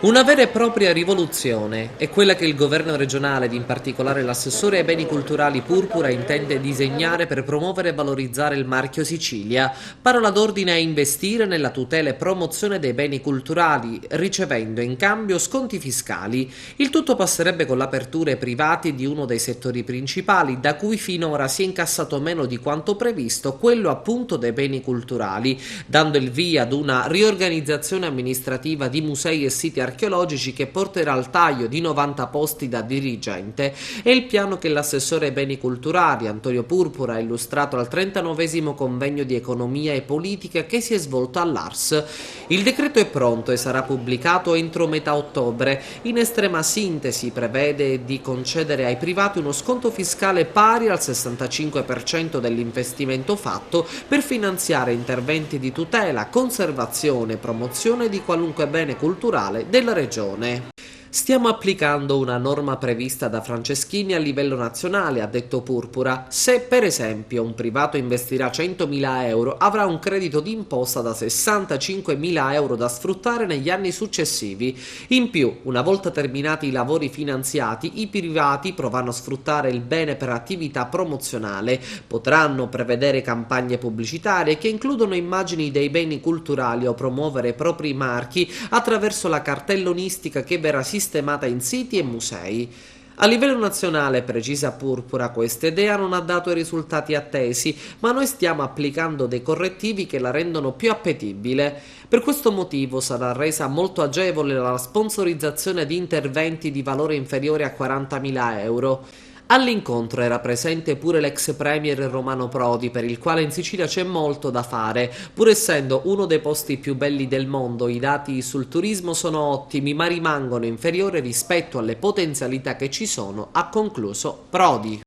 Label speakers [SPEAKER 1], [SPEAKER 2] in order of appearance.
[SPEAKER 1] Una vera e propria rivoluzione è quella che il governo regionale ed in particolare l'assessore ai beni culturali Purpura intende disegnare per promuovere e valorizzare il marchio Sicilia. Parola d'ordine è investire nella tutela e promozione dei beni culturali, ricevendo in cambio sconti fiscali. Il tutto passerebbe con l'apertura ai privati di uno dei settori principali, da cui finora si è incassato meno di quanto previsto, quello appunto dei beni culturali, dando il via ad una riorganizzazione amministrativa di musei e siti archeologici che porterà al taglio di 90 posti da dirigente. È il piano che l'assessore ai beni culturali Antonio Purpura ha illustrato al 39esimo convegno di economia e politica che si è svolto all'Ars. Il decreto è pronto e sarà pubblicato entro metà ottobre. In estrema sintesi prevede di concedere ai privati uno sconto fiscale pari al 65% dell'investimento fatto per finanziare interventi di tutela, conservazione e promozione di qualunque bene culturale della regione. Stiamo applicando una norma prevista da Franceschini a livello nazionale, ha detto Purpura. Se per esempio un privato investirà 100.000 euro, avrà un credito d'imposta da 65.000 euro da sfruttare negli anni successivi. In più, una volta terminati i lavori finanziati, i privati provano a sfruttare il bene per attività promozionale. Potranno prevedere campagne pubblicitarie che includono immagini dei beni culturali o promuovere i propri marchi attraverso la cartellonistica che verrà sistemata in siti e musei. A livello nazionale, precisa Purpura, questa idea non ha dato i risultati attesi, ma noi stiamo applicando dei correttivi che la rendono più appetibile. Per questo motivo sarà resa molto agevole la sponsorizzazione di interventi di valore inferiore a 40.000 euro. All'incontro era presente pure l'ex premier Romano Prodi, per il quale in Sicilia c'è molto da fare. Pur essendo uno dei posti più belli del mondo, i dati sul turismo sono ottimi, ma rimangono inferiori rispetto alle potenzialità che ci sono, ha concluso Prodi.